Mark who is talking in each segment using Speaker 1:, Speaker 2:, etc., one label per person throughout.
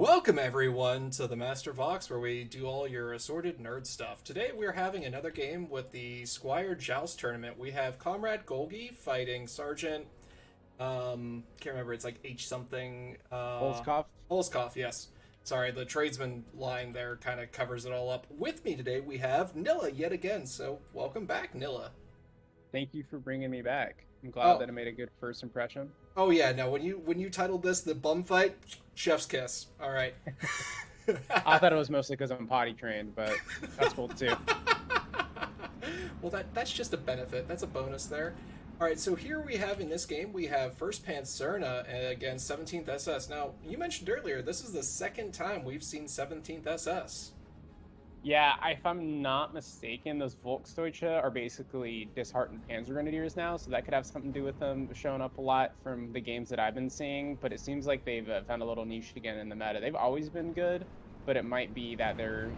Speaker 1: Welcome everyone to the Master Vox, where we do all your assorted nerd stuff. Today we're having another game with the Squire Joust Tournament. We have Comrade Glogi fighting Sergeant. Can't remember. It's like H something.
Speaker 2: Holzkopf.
Speaker 1: Holzkopf. Yes. Sorry, the tradesman line there kind of covers it all up. With me today we have Nilla yet again. So welcome back, Nilla.
Speaker 2: Thank you for bringing me back. I'm glad
Speaker 1: Oh,
Speaker 2: that I made a good first impression.
Speaker 1: oh yeah. No, when you titled this the bum fight, chef's kiss. All right.
Speaker 2: I thought it was mostly because I'm potty trained, but that's cool too.
Speaker 1: Well, that's just a benefit. That's a bonus there. All right, so here we have in this game, we have First Panzerna against 17th SS. Now, you mentioned earlier, this is the second time we've seen 17th SS.
Speaker 2: Yeah, if I'm not mistaken, those Volksdeutsche are basically disheartened Panzer Grenadiers now, so that could have something to do with them showing up a lot from the games that I've been seeing. But it seems like they've found a little niche again in the meta. They've always been good, but it might be that they're,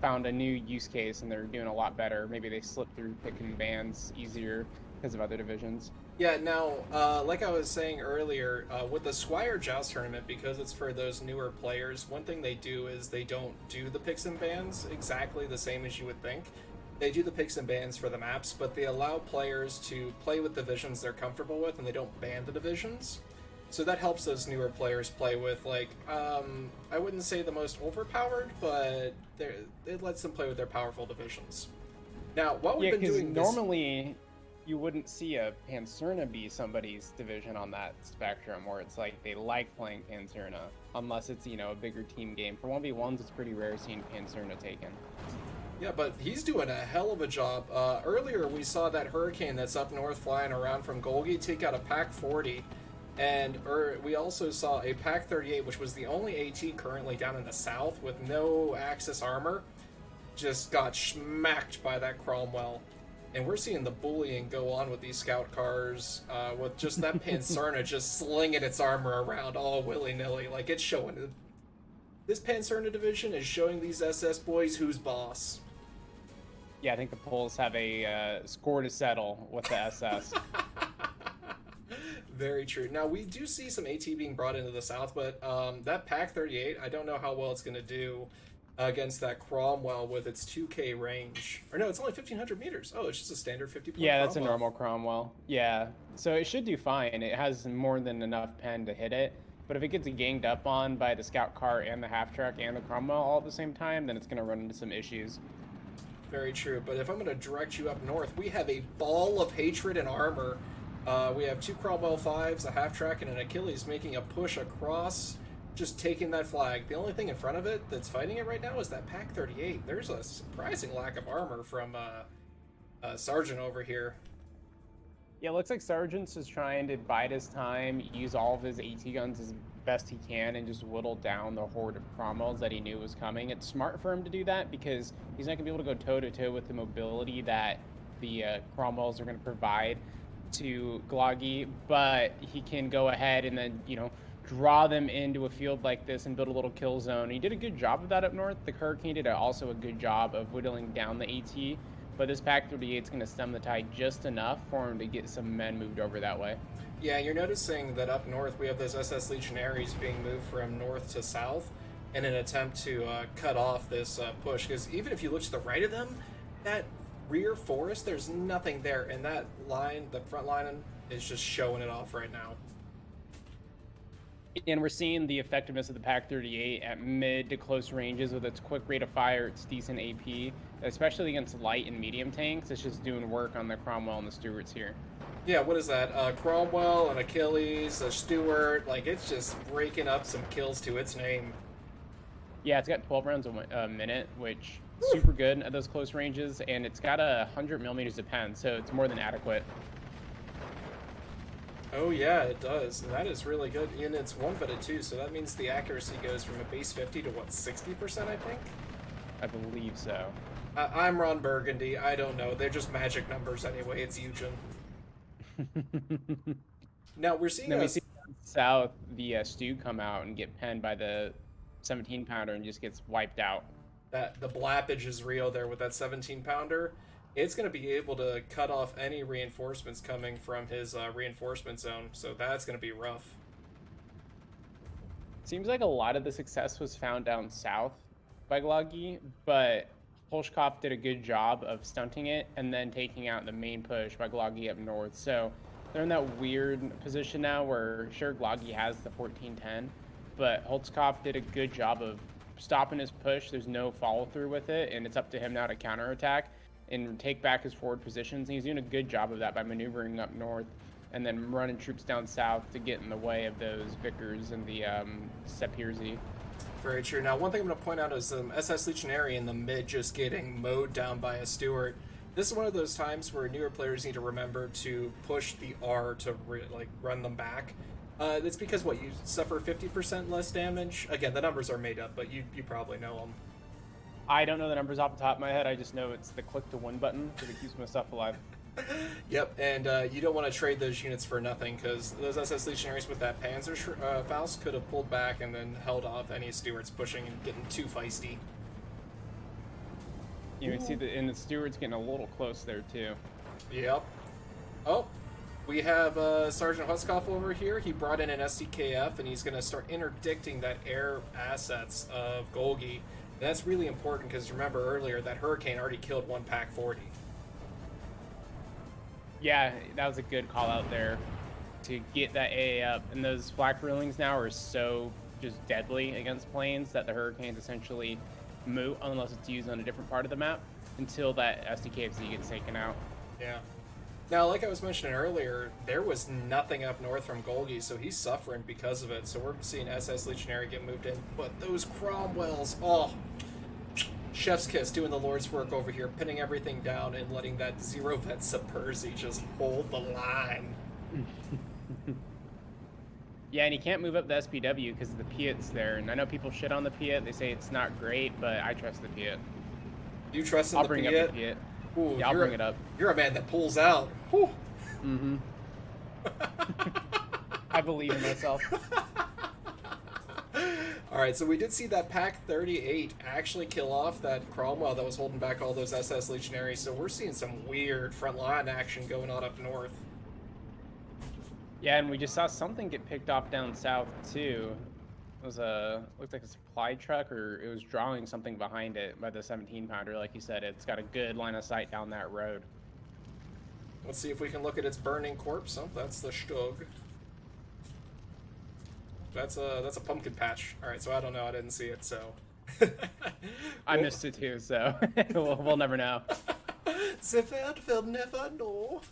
Speaker 2: found a new use case and they're doing a lot better. Maybe they slipped through picking bands easier because of other divisions.
Speaker 1: Yeah, now, like I was saying earlier, with the Squire Joust Tournament, because it's for those newer players, one thing they do is they don't do the picks and bans exactly the same as you would think. They do the picks and bans for the maps, but they allow players to play with divisions they're comfortable with, and they don't ban the divisions. So that helps those newer players play with, like, I wouldn't say the most overpowered, but it lets them play with their powerful divisions. Now, what we've
Speaker 2: Yeah,
Speaker 1: been
Speaker 2: because
Speaker 1: doing
Speaker 2: normally you wouldn't see a Panzerna be somebody's division on that spectrum, where it's like they like playing Panzerna, unless it's, a bigger team game. For 1v1s, it's pretty rare seeing Panzerna taken.
Speaker 1: Yeah, but he's doing a hell of a job. Earlier, we saw that Hurricane that's up north flying around from Golgi take out a Pack 40, and we also saw a Pack 38, which was the only AT currently down in the south with no Axis armor, just got smacked by that Cromwell. And we're seeing the bullying go on with these scout cars, with just that Panzerna just slinging its armor around all willy-nilly. Like, it's showing... This Panzerna division is showing these SS boys who's boss.
Speaker 2: Yeah, I think the Poles have a score to settle with the SS.
Speaker 1: Very true. Now, we do see some AT being brought into the south, but that Pack 38, I don't know how well it's going to do against that Cromwell with its 2K range. Or no, it's only 1,500 meters. Oh, it's just a standard 50-point
Speaker 2: Yeah, that's a
Speaker 1: Cromwell.
Speaker 2: normal Cromwell. Yeah, so it should do fine. It has more than enough pen to hit it. But if it gets ganged up on by the scout car and the half-track and the Cromwell all at the same time, then it's going to run into some issues.
Speaker 1: Very true. But if I'm going to direct you up north, we have a ball of hatred and armor. We have two Cromwell 5s, a half-track, and an Achilles making a push across, just taking that flag. The only thing in front of it that's fighting it right now is that Pack 38. There's a surprising lack of armor from Sergeant over here.
Speaker 2: Yeah, it looks like Sargent's just trying to bide his time, use all of his AT guns as best he can, and just whittle down the horde of Cromwells that he knew was coming. It's smart for him to do that because he's not going to be able to go toe-to-toe with the mobility that the Cromwells are going to provide to Glogi, but he can go ahead and then, draw them into a field like this and build a little kill zone. He did a good job of that up north. The Hurricane did also a good job of whittling down the AT, but this Pack 38 is going to stem the tide just enough for him to get some men moved over that way.
Speaker 1: Yeah, you're noticing that up north we have those SS Legionaries being moved from north to south in an attempt to cut off this push, because even if you look to the right of them, that rear forest, there's nothing there, and that line, the front line, is just showing it off right now.
Speaker 2: And we're seeing the effectiveness of the Pack 38 at mid to close ranges with its quick rate of fire, its decent AP, especially against light and medium tanks. It's just doing work on the Cromwell and the Stuarts here.
Speaker 1: Yeah, what is that? Cromwell, an Achilles, a Stuart, like, it's just breaking up some kills to its name.
Speaker 2: Yeah, it's got 12 rounds a minute, which is super good at those close ranges, and it's got 100 millimeters of pen, so it's more than adequate.
Speaker 1: Oh yeah, it does, and that is really good, and it's one-footed too, so that means the accuracy goes from a base 50 to, what, 60%, I think?
Speaker 2: I believe so.
Speaker 1: I'm Ron Burgundy, I don't know, they're just magic numbers anyway, it's Eugen. Now, we're seeing
Speaker 2: Then we see down south the Stu come out and get penned by the 17-pounder and just gets wiped out.
Speaker 1: that the blappage is real there with that 17-pounder. It's going to be able to cut off any reinforcements coming from his reinforcement zone, so that's going to be rough.
Speaker 2: Seems like a lot of the success was found down south by Glogi, but Holzkopf did a good job of stunting it and then taking out the main push by Glogi up north. So they're in that weird position now where sure Glogi has the 1410, but Holzkopf did a good job of stopping his push. There's no follow through with it, and it's up to him now to counterattack and take back his forward positions. And he's doing a good job of that by maneuvering up north and then running troops down south to get in the way of those Vickers and the Sapirzi.
Speaker 1: Very true. Now, one thing I'm going to point out is SS Legionary in the mid just getting mowed down by a Stewart. This is one of those times where newer players need to remember to push the R to run them back. It's because, what, you suffer 50% less damage? Again, the numbers are made up, but you probably know them.
Speaker 2: I don't know the numbers off the top of my head. I just know it's the click to win button because it keeps my stuff alive.
Speaker 1: Yep, and you don't want to trade those units for nothing, because those SS Legionaries with that Panzer Faust could have pulled back and then held off any Stewards pushing and getting too feisty.
Speaker 2: You can see and the Stewards getting a little close there too.
Speaker 1: Yep. Oh, we have Sergeant Holzkopf over here. He brought in an SDKF, and he's going to start interdicting that air assets of Golgi. And that's really important, because remember earlier, that Hurricane already killed one Pack 40.
Speaker 2: Yeah, that was a good call out there to get that AA up. And those flak rulings now are so just deadly against planes that the Hurricanes essentially moot unless it's used on a different part of the map until that SDKFZ gets taken out.
Speaker 1: Yeah. Now, like I was mentioning earlier, there was nothing up north from Golgi, so he's suffering because of it. So we're seeing SS Legionary get moved in. But those Cromwells, oh, chef's kiss, doing the Lord's work over here, pinning everything down and letting that zero vet Sapirzi just hold the line.
Speaker 2: Yeah, and he can't move up the SPW because the Piat's there. And I know people shit on the Piat. They say it's not great, but I trust the Piat.
Speaker 1: You trust in
Speaker 2: I'll
Speaker 1: the
Speaker 2: bring
Speaker 1: Piat?
Speaker 2: up the Piat.
Speaker 1: Ooh,
Speaker 2: yeah, I'll bring it up.
Speaker 1: You're a man that pulls out. Whew.
Speaker 2: Mm-hmm. I believe in myself.
Speaker 1: Alright, so we did see that Pack 38 actually kill off that Cromwell that was holding back all those SS Legionaries, so we're seeing some weird frontline action going on up north.
Speaker 2: Yeah, and we just saw something get picked off down south, too. It was looked like a supply truck, or it was drawing something behind it by the 17-pounder. Like you said, it's got a good line of sight down that road.
Speaker 1: Let's see if we can look at its burning corpse. Oh, that's the Stug. That's a pumpkin patch. All right, so I don't know. I didn't see it, so.
Speaker 2: I missed it too, so we'll never know.
Speaker 1: The world will never know.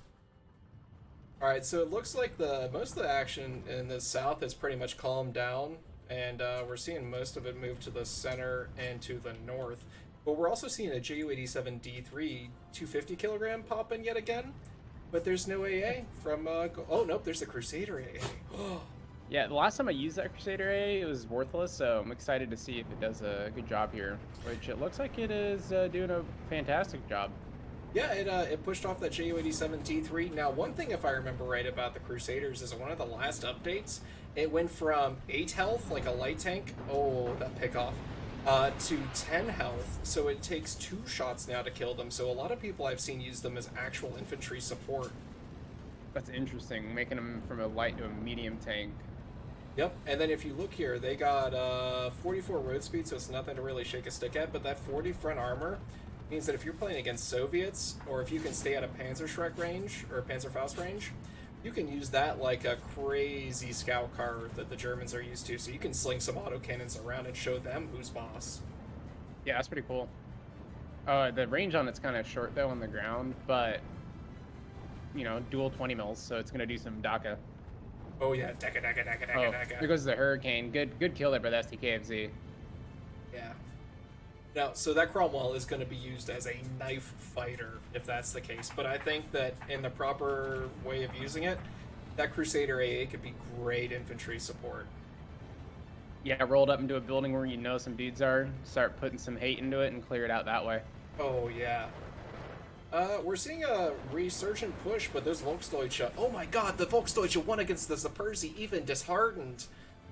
Speaker 1: All right, so it looks like most of the action in the south has pretty much calmed down, and we're seeing most of it move to the center and to the north. But we're also seeing a Ju-87D3 250 kilogram pop in yet again. But there's no AA from. Oh nope, there's the Crusader AA.
Speaker 2: Yeah, the last time I used that Crusader A, it was worthless, so I'm excited to see if it does a good job here, which it looks like it is doing a fantastic job.
Speaker 1: Yeah, it pushed off that Ju-87D3. Now, one thing, if I remember right, about the Crusaders is one of the last updates, it went from 8 health, like a light tank, oh, that pickoff, to 10 health, so it takes 2 shots now to kill them, so a lot of people I've seen use them as actual infantry support.
Speaker 2: That's interesting, making them from a light to a medium tank.
Speaker 1: Yep, and then if you look here, they got 44 road speed, so it's nothing to really shake a stick at, but that 40 front armor means that if you're playing against Soviets, or if you can stay out of Panzerschreck range, or Panzerfaust range, you can use that like a crazy scout car that the Germans are used to, so you can sling some autocannons around and show them who's boss.
Speaker 2: Yeah, that's pretty cool. The range on it's kind of short, though, on the ground, but, you know, dual 20 mils, so it's going to do some DACA.
Speaker 1: Oh yeah, Deka.
Speaker 2: Here goes the Hurricane. Good kill there by the SDKFZ.
Speaker 1: Yeah. Now, so that Cromwell is going to be used as a knife fighter, if that's the case. But I think that in the proper way of using it, that Crusader AA could be great infantry support.
Speaker 2: Yeah, rolled up into a building where you know some dudes are, start putting some hate into it and clear it out that way.
Speaker 1: Oh, yeah. We're seeing a resurgent push, but those Volksdeutsche... Oh my god, the Volksdeutsche won against the Sapirzi, even disheartened.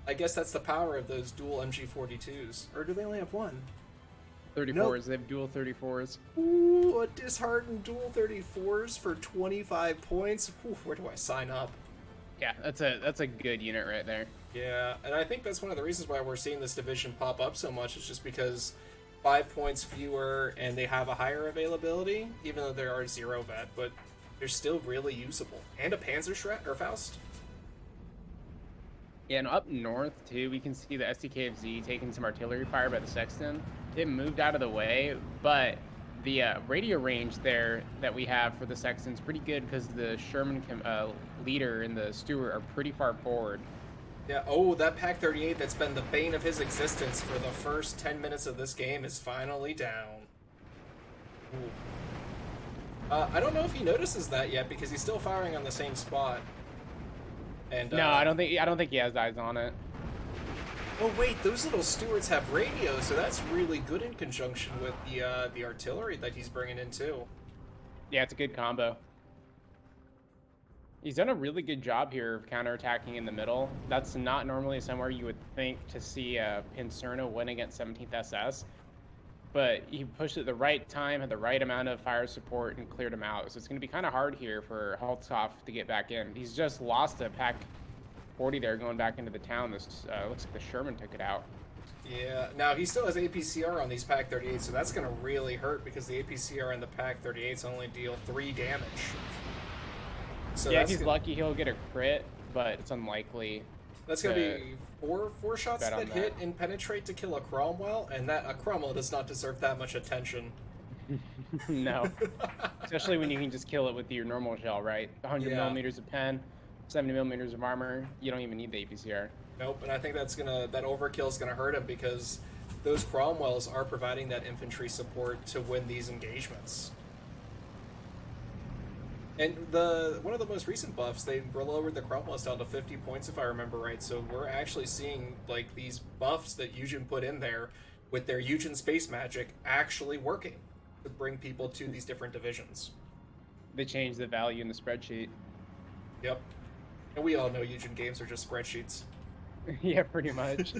Speaker 1: I guess that's the power of those dual MG42s. Or do they only have one?
Speaker 2: 34s, nope. They have dual 34s.
Speaker 1: Ooh, a disheartened dual 34s for 25 points. Ooh, where do I sign up?
Speaker 2: Yeah, that's a good unit right there.
Speaker 1: Yeah, and I think that's one of the reasons why we're seeing this division pop up so much. Is just because 5 points fewer and they have a higher availability, even though there are 0 vet, but they're still really usable. And a Panzer Shred or Faust.
Speaker 2: Yeah, and up north too, we can see the SDKFZ taking some artillery fire by the Sexton. It moved out of the way, but the radio range there that we have for the Sexton's pretty good because the Sherman leader and the Stewart are pretty far forward.
Speaker 1: Yeah, oh, that Pack 38 that's been the bane of his existence for the first 10 minutes of this game is finally down. I don't know if he notices that yet because he's still firing on the same spot. And
Speaker 2: no, I don't think he has eyes on it.
Speaker 1: Oh wait, those little Stewarts have radio, so that's really good in conjunction with the artillery that he's bringing in too.
Speaker 2: Yeah, it's a good combo. He's done a really good job here of counterattacking in the middle. That's not normally somewhere you would think to see Pincerno win against 17th SS. But he pushed it at the right time, had the right amount of fire support, and cleared him out. So it's going to be kind of hard here for Holzkopf to get back in. He's just lost a Pack 40 there going back into the town. This looks like the Sherman took it out.
Speaker 1: Yeah, now he still has APCR on these Pack 38s, so that's going to really hurt because the APCR and the Pack 38s only deal 3 damage. So
Speaker 2: yeah, if he's lucky, he'll get a crit, but it's unlikely.
Speaker 1: That's going to be four shots that hit and penetrate to kill a Cromwell, and that a Cromwell does not deserve that much attention.
Speaker 2: No. Especially when you can just kill it with your normal shell, right? 100 millimeters of pen, 70 millimeters of armor. You don't even need the APCR.
Speaker 1: Nope, and I think that overkill is gonna hurt him because those Cromwells are providing that infantry support to win these engagements. And one of the most recent buffs, they lowered the Cromwells down to 50 points if I remember right. So we're actually seeing like these buffs that Eugen put in there with their Eugen space magic actually working to bring people to these different divisions.
Speaker 2: They changed the value in the spreadsheet.
Speaker 1: Yep. And we all know Eugen games are just spreadsheets.
Speaker 2: Yeah, pretty much.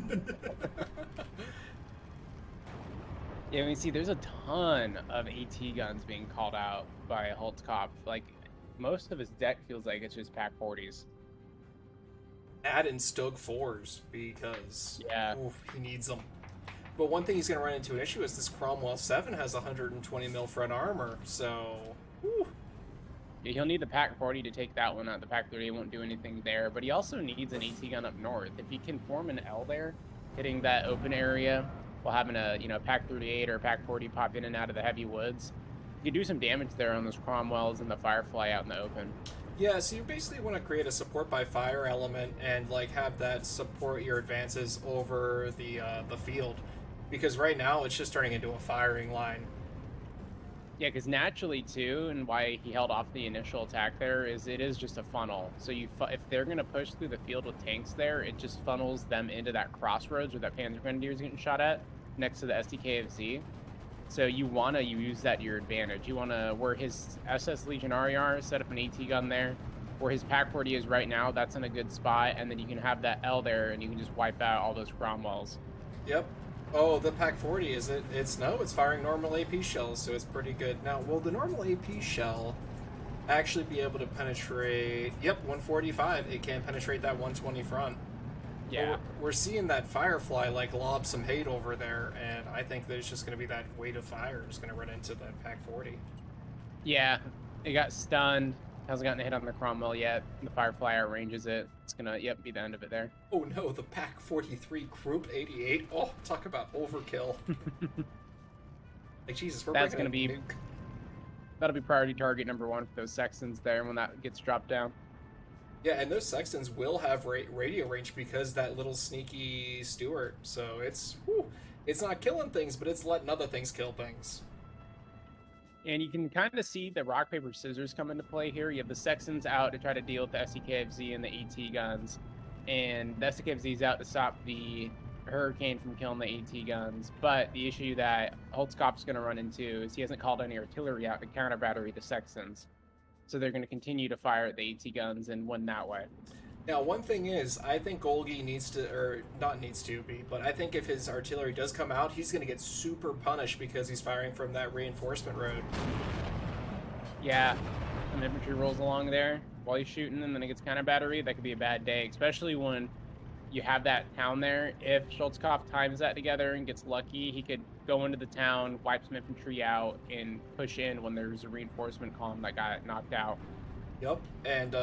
Speaker 2: Yeah, we see there's a ton of AT guns being called out by Holzkopf. Like, most of his deck feels like it's just Pack 40s.
Speaker 1: Add in Stug 4s because he needs them. But one thing he's going to run into an issue is this Cromwell 7 has 120 mil front armor, so... Whew.
Speaker 2: Yeah, he'll need the Pack 40 to take that one out. The Pack 30 won't do anything there, but he also needs an AT gun up north. If he can form an L there, hitting that open area while having a Pack 38 or Pack 40 pop in and out of the heavy woods, you can do some damage there on those Cromwells and the Firefly out in the open.
Speaker 1: Yeah, so you basically want to create a support by fire element and like have that support your advances over the field, because right now it's just turning into a firing line.
Speaker 2: Yeah, because naturally too, and why he held off the initial attack there is it is just a funnel. So if they're going to push through the field with tanks there, it just funnels them into that crossroads where that Panzer Grenadier is getting shot at next to the SDKFZ. So you want to use that to your advantage. You want to, where his SS Legionary are, set up an AT gun there. Where his Pack 40 is right now, that's in a good spot. And then you can have that L there and you can just wipe out all those Cromwells.
Speaker 1: Yep. Oh, the Pack 40, is it? It's firing normal AP shells, so it's pretty good. Now, will the normal AP shell actually be able to penetrate... Yep, 145. It can penetrate that 120 front.
Speaker 2: Yeah.
Speaker 1: We're seeing that Firefly, like, lob some hate over there, and I think there's just going to be that weight of fire is going to run into the Pack 40.
Speaker 2: Yeah, it got stunned. Hasn't gotten a hit on the Cromwell yet. The Firefly outranges it. It's going to, be the end of it there.
Speaker 1: Oh no, the Pack 43 Group 88. Oh, talk about overkill. Like, Jesus,
Speaker 2: that's going to be... That'll be priority target number 1 for those Sextons there when that gets dropped down.
Speaker 1: Yeah, and those Sextons will have radio range because that little sneaky Stewart. So it's not killing things, but it's letting other things kill things.
Speaker 2: And you can kind of see the rock, paper, scissors come into play here. You have the Sextons out to try to deal with the SCKFZ and the AT guns. And the SCKFZ is out to stop the Hurricane from killing the AT guns. But the issue that Holzkopf's going to run into is he hasn't called any artillery out to counter battery the Sextons. So they're going to continue to fire at the AT guns and win that way.
Speaker 1: Now, one thing is, I think Glogi needs to, or not needs to be, but I think if his artillery does come out, he's going to get super punished because he's firing from that reinforcement road.
Speaker 2: Yeah, some infantry rolls along there. while he's shooting, and then it gets counter battery. That could be a bad day, especially when you have that town there. If Holzkopf times that together and gets lucky, he could go into the town, wipe some infantry out, and push in when there's a reinforcement column that got knocked out.
Speaker 1: Yep, and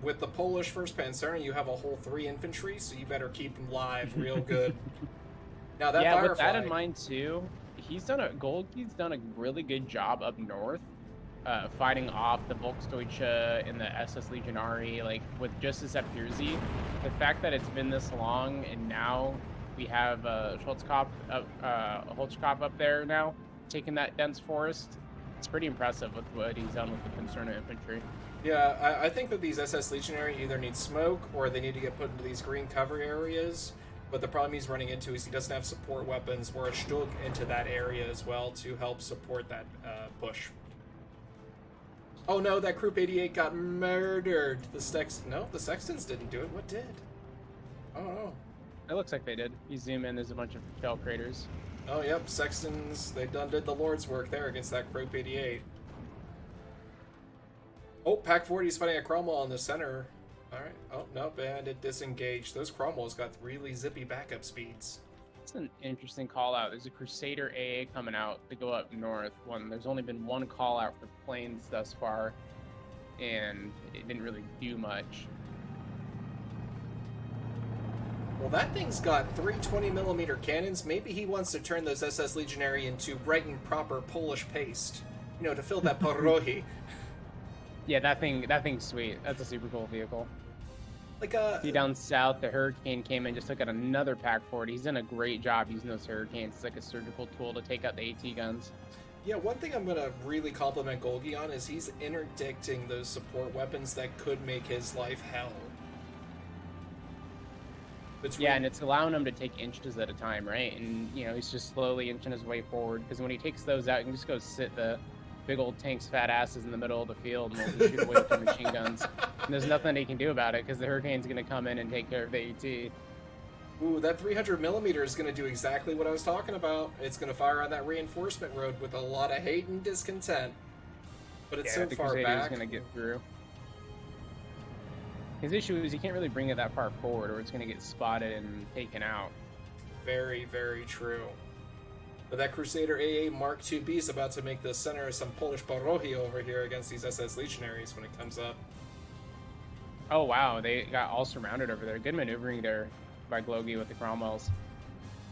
Speaker 1: with the Polish 1st Panzer, you have a whole 3 infantry, so you better keep them live real good. Now that
Speaker 2: Yeah,
Speaker 1: Firefly...
Speaker 2: with that in mind too, Golgi's done a really good job up north, fighting off the Volksdeutsche and the SS Legionary, like with just this Epirzi. The fact that it's been this long and now we have Holzkopf up there now, taking that dense forest, it's pretty impressive with what he's done with the Concerna infantry.
Speaker 1: Yeah, I think that these SS Legionary either need smoke or they need to get put into these green cover areas. But the problem he's running into is he doesn't have support weapons or a Stug into that area as well to help support that push. Oh no, that Group 88 got murdered. The Sextons didn't do it. What did? I don't know.
Speaker 2: It looks like they did. You zoom in, there's a bunch of shell craters.
Speaker 1: Oh yep, Sextons, they did the Lord's work there against that Group 88. Oh, Pack 40's fighting a Cromwell in the center. Alright. Oh, nope, and it disengaged. Those Cromwells got really zippy backup speeds.
Speaker 2: It's an interesting call out. There's a Crusader AA coming out to go up north. There's only been one call out for planes thus far, and it didn't really do much.
Speaker 1: Well, that thing's got 3 20mm cannons. Maybe he wants to turn those SS Legionary into bright and proper Polish paste. You know, to fill that parohi.
Speaker 2: Yeah, that thing's sweet. That's a super cool vehicle.
Speaker 1: Like
Speaker 2: See down south, the Hurricane came in, just took out another Pack 40. He's done a great job using those Hurricanes. It's like a surgical tool to take out the AT guns.
Speaker 1: Yeah, one thing I'm gonna really compliment Golgi on is he's interdicting those support weapons that could make his life hell.
Speaker 2: Yeah, and it's allowing him to take inches at a time, right? And, you know, he's just slowly inching his way forward, because when he takes those out, you can just go sit the big old tank's fat asses in the middle of the field and we'll shoot away with the machine guns. And there's nothing he can do about it, because the Hurricane's going to come in and take care of the AT.
Speaker 1: Ooh, that 300mm is going to do exactly what I was talking about. It's going to fire on that reinforcement road with a lot of hate and discontent. But it's so far back.
Speaker 2: Going to get through. His issue is he can't really bring it that far forward, or it's going to get spotted and taken out.
Speaker 1: Very, very true. But that Crusader AA Mark IIB is about to make the center of some Polish parohi over here against these SS Legionaries when it comes up.
Speaker 2: Oh wow, they got all surrounded over there. Good maneuvering there by Glogi with the Cromwells.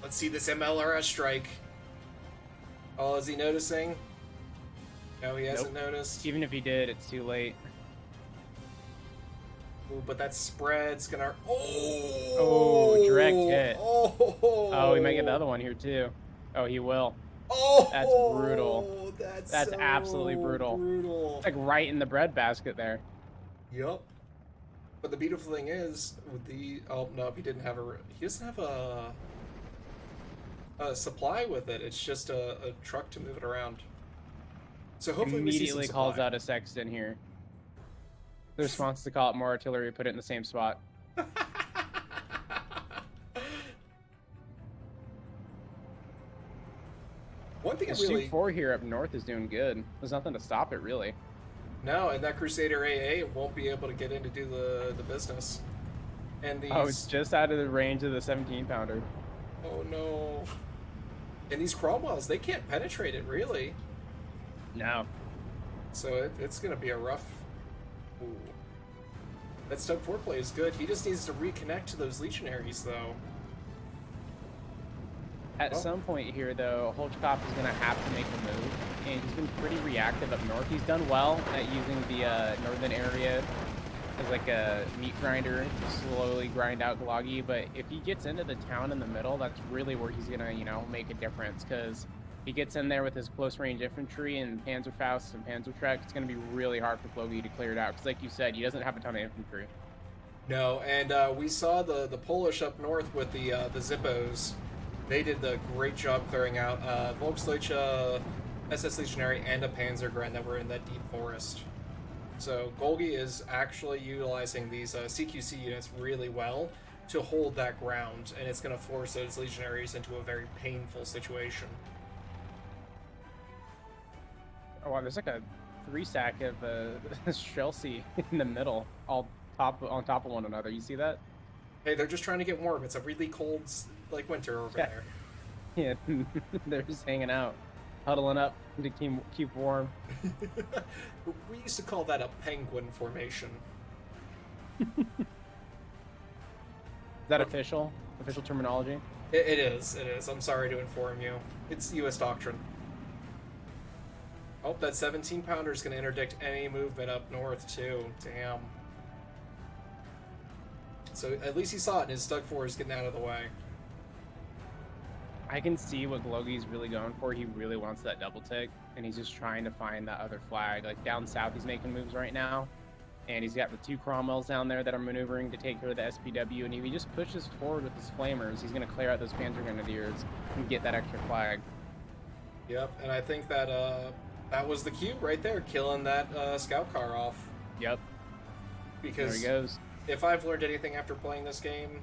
Speaker 1: Let's see this MLRS strike. Oh, is he noticing? No, he hasn't noticed.
Speaker 2: Even if he did, it's too late.
Speaker 1: Ooh, but that spread's gonna...
Speaker 2: Oh, direct hit. Oh, he might get the other one here too. Oh, he will.
Speaker 1: Oh,
Speaker 2: that's brutal. That's
Speaker 1: so
Speaker 2: absolutely brutal. It's like right in the breadbasket there.
Speaker 1: Yep. But the beautiful thing is, with the... Oh, no, he didn't have a... He doesn't have a supply with it. It's just a truck to move it around. So hopefully we see some supply.
Speaker 2: Calls out a Sexton here. The response is to call it more artillery, put it in the same spot.
Speaker 1: One thing
Speaker 2: the really... 4 here up north is doing good. There's nothing to stop it, really.
Speaker 1: No, and that Crusader AA won't be able to get in to do the business. And these...
Speaker 2: Oh, it's just out of the range of the 17-pounder.
Speaker 1: Oh, no. And these Cromwells, they can't penetrate it, really.
Speaker 2: No.
Speaker 1: So it's going to be a rough... Ooh. That Stug 4 play is good. He just needs to reconnect to those Legionaries, though.
Speaker 2: At some point here, though, Holzkopf is going to have to make a move, and he's been pretty reactive up north. He's done well at using the northern area as like a meat grinder to slowly grind out Glogi, but if he gets into the town in the middle, that's really where he's going to, you know, make a difference, because if he gets in there with his close-range infantry and Panzerfaust and Panzertruck, it's going to be really hard for Glogi to clear it out, because like you said, he doesn't have a ton of infantry.
Speaker 1: No, and we saw the Polish up north with the Zippos. They did a great job clearing out Volksdeutsche, SS Legionary, and a Panzergren that were in that deep forest. So Golgi is actually utilizing these CQC units really well to hold that ground, and it's going to force those Legionaries into a very painful situation.
Speaker 2: Oh wow, there's like a 3 stack of Chelsea in the middle, all on top of one another. You see that?
Speaker 1: Hey, they're just trying to get warm. It's a really cold, like, winter over
Speaker 2: Yeah.
Speaker 1: there.
Speaker 2: Yeah, they're just hanging out, huddling up to keep warm.
Speaker 1: We used to call that a penguin formation.
Speaker 2: Is that official? Official terminology?
Speaker 1: It is. It is. I'm sorry to inform you. It's U.S. doctrine. Oh, that 17-pounder is going to interdict any movement up north, too. Damn. So at least he saw it, and his Stug 4 is getting out of the way.
Speaker 2: I can see what Glogi's really going for. He really wants that double tick, and he's just trying to find that other flag. Like down south, he's making moves right now, and he's got the 2 Cromwells down there that are maneuvering to take care of the SPW, and if he just pushes forward with his flamers, he's going to clear out those Panzer Grenadiers and get that extra flag.
Speaker 1: Yep, and I think that that was the cue right there, killing that scout car off.
Speaker 2: Yep.
Speaker 1: Because
Speaker 2: there he goes.
Speaker 1: If I've learned anything after playing this game,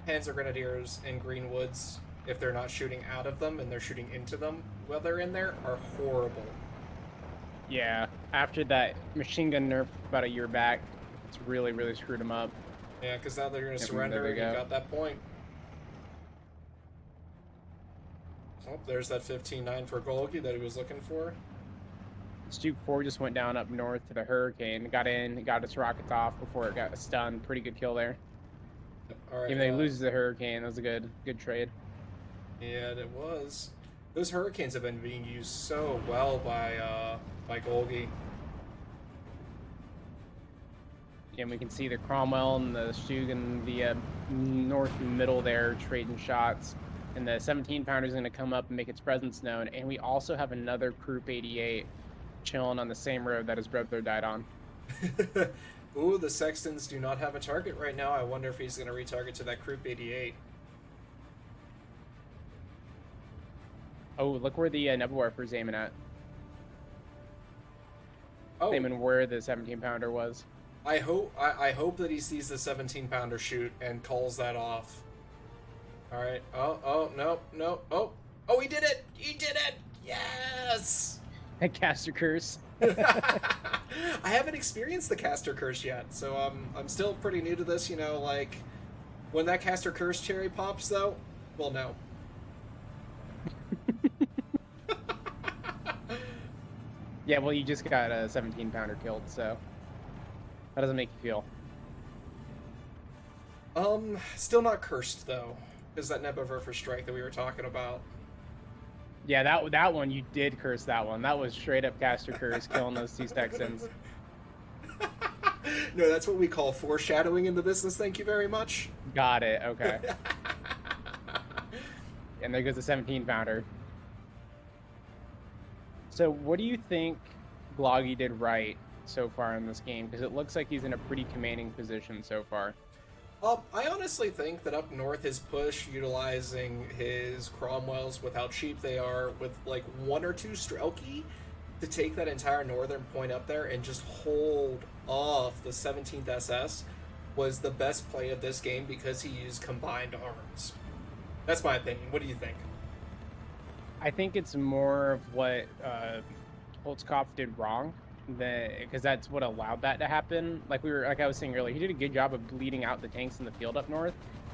Speaker 1: Panzer Grenadiers in Green Woods, if they're not shooting out of them and they're shooting into them while they're in there, are horrible.
Speaker 2: Yeah, after that machine gun nerf about a year back, it's really, really screwed them up.
Speaker 1: Yeah, because now they're going to surrender and you got that point. Oh, there's that 15-9 for Glogi that he was looking for.
Speaker 2: Duke 4 just went down up north to the Hurricane, got in, got its rockets off before it got stunned. Pretty good kill there.
Speaker 1: All right,
Speaker 2: even though he loses the Hurricane, that was a good trade.
Speaker 1: Yeah, it was. Those Hurricanes have been being used so well by Glogi.
Speaker 2: And we can see the Cromwell and the Stug in the north middle there trading shots. And the 17-pounder is going to come up and make its presence known. And we also have another Group 88 chilling on the same road that his brother died on.
Speaker 1: Ooh, the Sextons do not have a target right now. I wonder if he's going to retarget to that Group 88.
Speaker 2: Oh, look where the Nebelwerfer's aiming at.
Speaker 1: Oh.
Speaker 2: Aiming where the 17-pounder was.
Speaker 1: I hope that he sees the 17-pounder shoot and calls that off. All right. Oh, no. Oh, he did it! He did it! Yes!
Speaker 2: A caster curse.
Speaker 1: I haven't experienced the caster curse yet, so I'm still pretty new to this. You know, like when that caster curse cherry pops, though. Well, no.
Speaker 2: Yeah, well, you just got a 17-pounder killed, so how does it make you
Speaker 1: feel? Still not cursed though, because that Nebelwerfer strike that we were talking about.
Speaker 2: Yeah, that one, you did curse that one. That was straight up caster curse, killing those 2 Texans.
Speaker 1: No, that's what we call foreshadowing in the business. Thank you very much.
Speaker 2: Got it. Okay. And there goes the 17-pounder. So what do you think Glogi did right so far in this game? Because it looks like he's in a pretty commanding position so far.
Speaker 1: I honestly think that up north his push, utilizing his Cromwells with how cheap they are, with like 1 or 2 Strelky, to take that entire northern point up there and just hold off the 17th SS, was the best play of this game because he used combined arms. That's my opinion. What do you think?
Speaker 2: I think it's more of what Holzkopf did wrong, because that's what allowed that to happen. Like I was saying earlier, he did a good job of bleeding out the tanks in the field up north,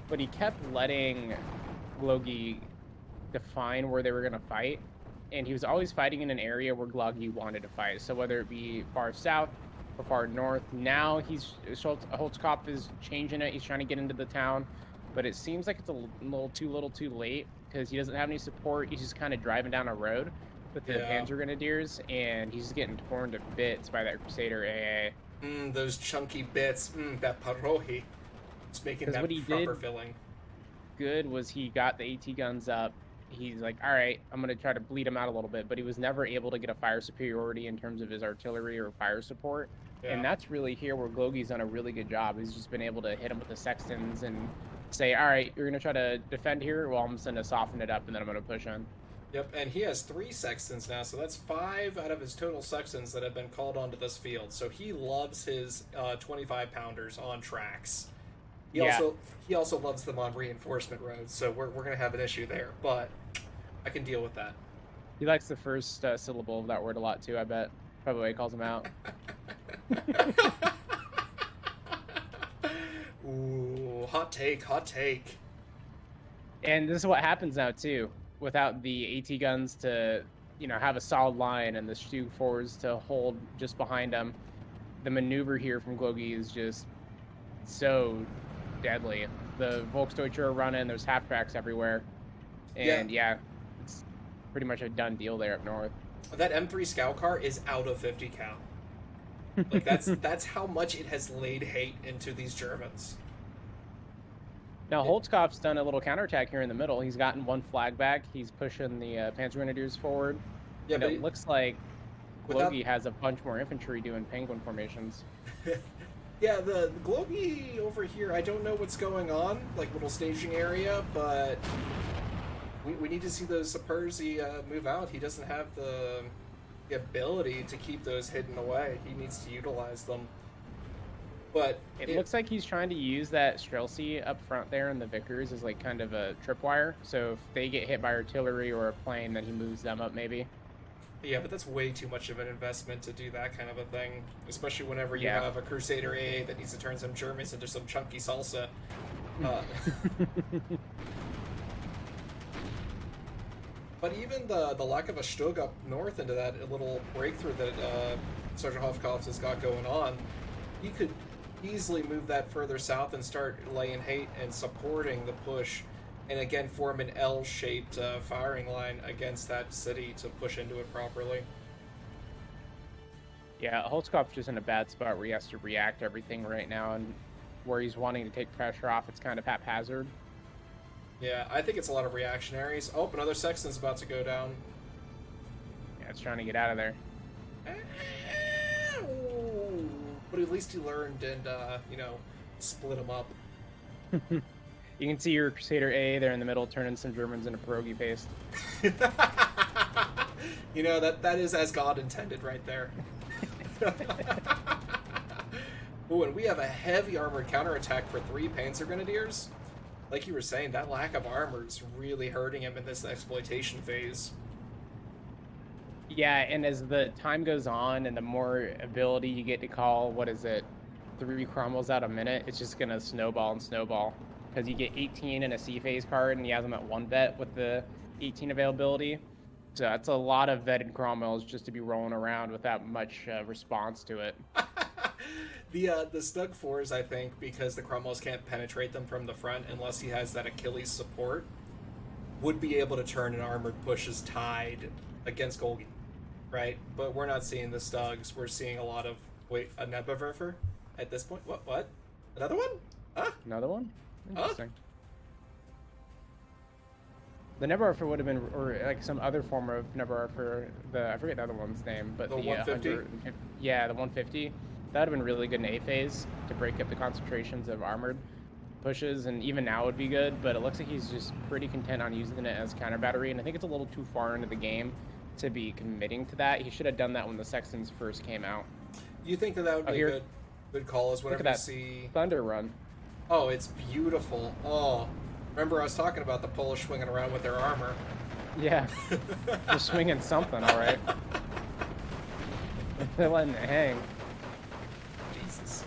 Speaker 2: but he kept letting Glogi define where they were going to fight, and he was always fighting in an area where Glogi wanted to fight. So whether it be far south or far north, now Holzkopf is changing it. He's trying to get into the town, but it seems like it's a little too late because he doesn't have any support. He's just kind of driving down a road with the Panzer Grenadiers, and he's getting torn to bits by that Crusader AA.
Speaker 1: Those chunky bits. That parohi. It's making that proper filling.
Speaker 2: Good was he got the AT guns up. He's like, all right, I'm going to try to bleed him out a little bit, but he was never able to get a fire superiority in terms of his artillery or fire support. Yeah. And that's really here where Glogi's done a really good job. He's just been able to hit him with the Sextons and say, all right, you're going to try to defend here? Well, I'm just going to soften it up, and then I'm going to push on.
Speaker 1: Yep, and he has 3 Sextons now, so that's 5 out of his total Sextons that have been called onto this field. So he loves his 25-pounders on tracks. He also loves them on reinforcement roads, so we're going to have an issue there, but I can deal with that.
Speaker 2: He likes the first syllable of that word a lot, too, I bet. probably what he calls them out.
Speaker 1: Ooh, hot take, hot take.
Speaker 2: And this is what happens now too, without the AT guns to, have a solid line and the Stu fours to hold just behind them. The maneuver here from Glogi is just so deadly. The Volksdeutsche are running, there's halfbacks everywhere. And yeah, it's pretty much a done deal there up north.
Speaker 1: That M3 scout car is out of 50 cal. Like that's how much it has laid hate into these Germans.
Speaker 2: Now Holzkopf's done a little counterattack here in the middle. He's gotten one flag back. He's pushing the Panzer Grenadiers forward. Yeah, and it looks like Glogi has a bunch more infantry doing penguin formations.
Speaker 1: Yeah, the Glogi over here, I don't know what's going on, like little staging area, but we need to see those Saperzi move out. He doesn't have the ability to keep those hidden away. He needs to utilize them. But
Speaker 2: it looks like he's trying to use that Streltsy up front there in the Vickers as like kind of a tripwire. So if they get hit by artillery or a plane, then he moves them up maybe.
Speaker 1: Yeah, but that's way too much of an investment to do that kind of a thing, especially whenever you have a Crusader AA that needs to turn some Germans into some chunky salsa. But even the lack of a Stug up north into that little breakthrough that Sergeant Holzkopf has got going on, he could easily move that further south and start laying hate and supporting the push, and again form an L-shaped firing line against that city to push into it properly.
Speaker 2: Yeah, Holzkopf's just in a bad spot where he has to react to everything right now, and where he's wanting to take pressure off, it's kind of haphazard.
Speaker 1: Yeah, I think it's a lot of reactionaries. Oh, another Sexton's about to go down.
Speaker 2: Yeah, it's trying to get out of there.
Speaker 1: But at least he learned and, split them up.
Speaker 2: You can see your Crusader A there in the middle turning some Germans into pierogi paste.
Speaker 1: That is as God intended right there. Ooh, and we have a heavy armored counterattack for 3 Panzer Grenadiers. Like you were saying, that lack of armor is really hurting him in this exploitation phase.
Speaker 2: Yeah, and as the time goes on and the more ability you get to call, 3 Cromwells out a minute, it's just going to snowball and snowball. Because you get 18 in a C-phase card, and he has them at 1 vet with the 18 availability. So that's a lot of vetted Cromwells just to be rolling around without much response to it.
Speaker 1: The Stug 4s, I think, because the Cromwells can't penetrate them from the front unless he has that Achilles support, would be able to turn an armored push's tide against Golgi, right? But we're not seeing the Stugs. We're seeing a lot of... Wait, a Neberwerfer at this point? What? Another one? Huh?
Speaker 2: Another one? Interesting. The Neberwerfer would have been, or like some other form of Neberwerfer, I forget the other one's name, but
Speaker 1: the 150?
Speaker 2: Yeah, the 150. That would have been really good in A-phase to break up the concentrations of armored pushes, and even now would be good, but it looks like he's just pretty content on using it as counter battery, and I think it's a little too far into the game to be committing to that. He should have done that when the Sextons first came out.
Speaker 1: You think that would be a good call is whenever you see...
Speaker 2: Thunder run.
Speaker 1: Oh, it's beautiful. Oh, remember I was talking about the Polish swinging around with their armor.
Speaker 2: Yeah, they're swinging something, all right. They're letting it hang.
Speaker 1: Jesus.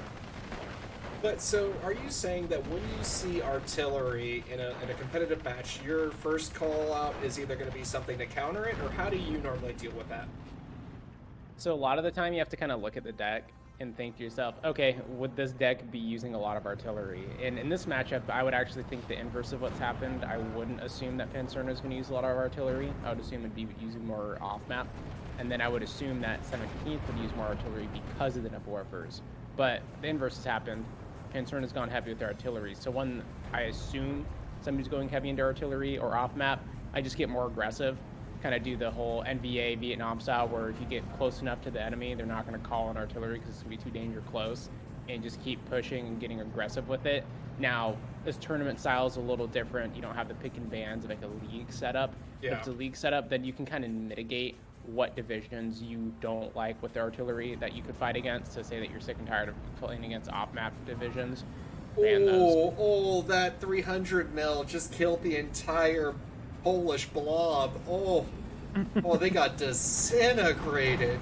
Speaker 1: But so, are you saying that when you see artillery in a competitive match, your first call out is either going to be something to counter it, or how do you normally deal with that?
Speaker 2: So a lot of the time you have to kind of look at the deck and think to yourself, okay, would this deck be using a lot of artillery? And in this matchup, I would actually think the inverse of what's happened. I wouldn't assume that Panzerna is going to use a lot of artillery. I would assume it'd be using more off-map. And then I would assume that 17th would use more artillery because of the Neberwerfers. But the inverse has happened. Panzerna has gone heavy with their artillery. So when I assume somebody's going heavy into artillery or off-map, I just get more aggressive. Kind of do the whole NVA Vietnam style where if you get close enough to the enemy, they're not going to call on artillery because it's going to be too danger close, and just keep pushing and getting aggressive with it. Now, this tournament style is a little different. You don't have the pick and bans of like a league setup.
Speaker 1: Yeah.
Speaker 2: If it's a league setup, then you can kind of mitigate what divisions you don't like with the artillery that you could fight against, to say that you're sick and tired of playing against off-map divisions.
Speaker 1: Oh, that 300 mil just killed the entire Polish blob. Oh, they got disintegrated.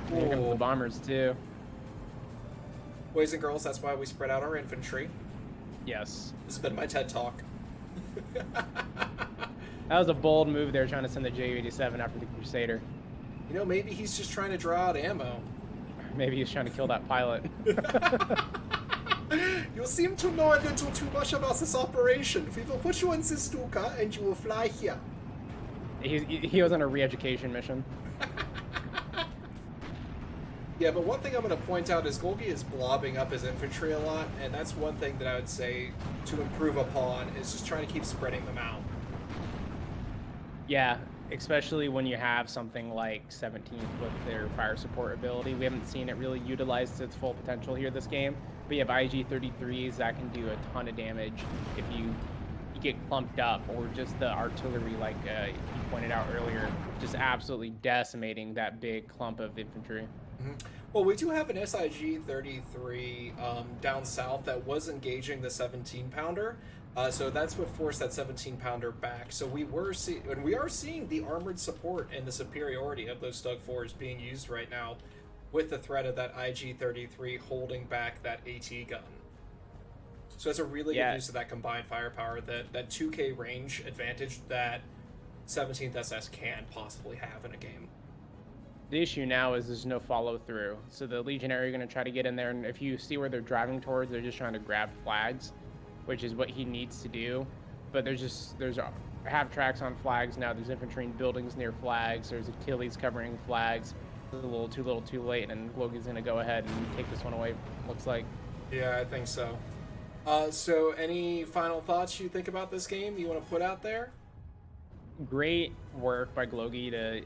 Speaker 2: And here comes the
Speaker 1: Ooh.
Speaker 2: bombers too.
Speaker 1: Boys and girls, that's why we spread out our infantry.
Speaker 2: Yes.
Speaker 1: This has been my TED Talk.
Speaker 2: That was a bold move there, trying to send the Ju-87 after the Crusader.
Speaker 1: You know, maybe he's just trying to draw out ammo.
Speaker 2: Maybe he's trying to kill that pilot.
Speaker 1: You seem to know a little too much about this operation. We will put you in this Stuka and you will fly here.
Speaker 2: He was on a re-education mission.
Speaker 1: Yeah, but one thing I'm going to point out is Glogi is blobbing up his infantry a lot, and that's one thing that I would say to improve upon is just trying to keep spreading them out.
Speaker 2: Yeah, especially when you have something like 17th with their fire support ability. We haven't seen it really utilized to its full potential here this game, but you have IG-33s that can do a ton of damage if you get clumped up, or just the artillery, like you pointed out earlier, just absolutely decimating that big clump of infantry.
Speaker 1: Mm-hmm. Well, we do have an SIG-33 down south that was engaging the 17-pounder, so that's what forced that 17-pounder back. So we are seeing the armored support and the superiority of those Stug 4s being used right now, with the threat of that IG-33 holding back that AT gun. So it's a really good use of that combined firepower, that 2K range advantage that 17th SS can possibly have in a game.
Speaker 2: The issue now is there's no follow through. So the Legionary are going to try to get in there, and if you see where they're driving towards, they're just trying to grab flags, which is what he needs to do. But there's half tracks on flags now. There's infantry in buildings near flags. There's Achilles covering flags. It's a little too late, and Glogi's going to go ahead and take this one away, looks like.
Speaker 1: Yeah, I think so. So any final thoughts you think about this game you want to put out there?
Speaker 2: Great work by Glogi to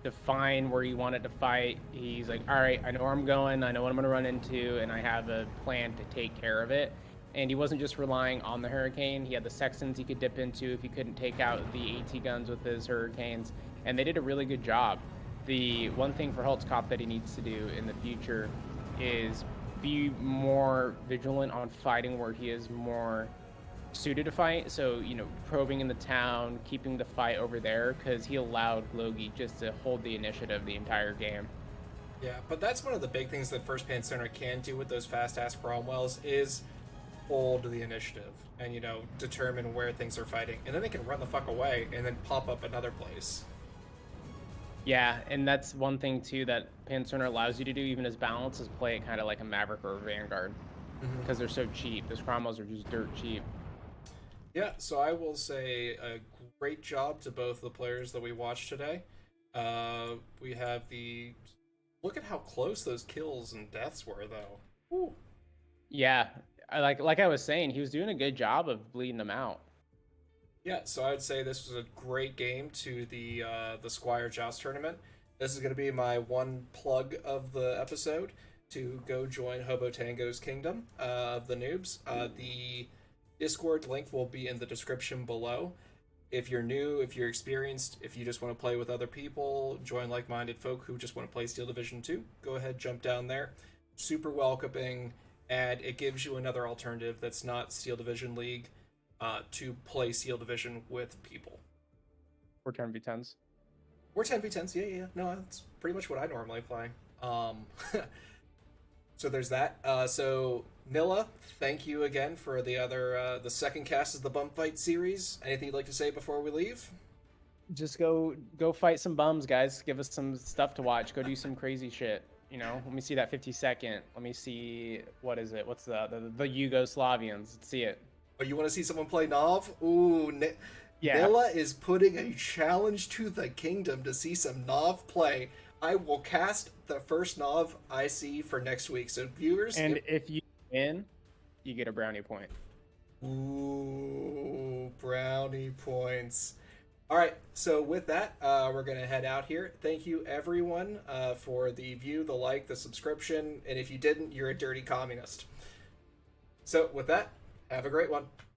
Speaker 2: define where he wanted to fight. He's like, all right, I know where I'm going, I know what I'm going to run into, and I have a plan to take care of it. And he wasn't just relying on the Hurricane. He had the Sextons he could dip into if he couldn't take out the AT guns with his Hurricanes, and they did a really good job. The one thing for Holzkopf that he needs to do in the future is be more vigilant on fighting where he is more suited to fight. So, you know, probing in the town, keeping the fight over there, because he allowed Glogi just to hold the initiative the entire game.
Speaker 1: Yeah, but that's one of the big things that First Panzer can do with those fast-ass Cromwells is hold the initiative and, you know, determine where things are fighting. And then they can run the fuck away and then pop up another place.
Speaker 2: Yeah, and that's one thing, too, that Panzer allows you to do, even as balance, is play it kind of like a Maverick or a Vanguard, because they're so cheap. Those Cromwells are just dirt cheap.
Speaker 1: Yeah, so I will say a great job to both the players that we watched today. We have the... Look at how close those kills and deaths were, though. Woo.
Speaker 2: Yeah, like I was saying, he was doing a good job of bleeding them out.
Speaker 1: Yeah, so I'd say this was a great game to the Squire Joust Tournament. This is going to be my one plug of the episode to go join Hobo Tango's Kingdom of the Noobs. The Discord link will be in the description below. If you're new, if you're experienced, if you just want to play with other people, join like-minded folk who just want to play Steel Division 2, go ahead, jump down there. Super welcoming, and it gives you another alternative that's not Steel Division League to play Steel Division with people.
Speaker 2: Or 10v10s.
Speaker 1: Or 10v10s, yeah. No, that's pretty much what I normally play. So there's that. So Nilla, thank you again for the second cast of the Bump Fight series. Anything you'd like to say before we leave?
Speaker 2: Just go fight some bums, guys. Give us some stuff to watch. Go do some crazy shit. You know, let me see that 52nd. Let me see, what is it? What's the Yugoslavians? Let's see it.
Speaker 1: Oh, you want to see someone play Nav? Ooh,
Speaker 2: yeah.
Speaker 1: Nilla is putting a challenge to the kingdom to see some Nav play. I will cast the first Nav I see for next week. So viewers...
Speaker 2: And if you win, you get a brownie point.
Speaker 1: Ooh, brownie points. All right, so with that, we're going to head out here. Thank you, everyone, for the view, the like, the subscription, and if you didn't, you're a dirty communist. So with that, have a great one.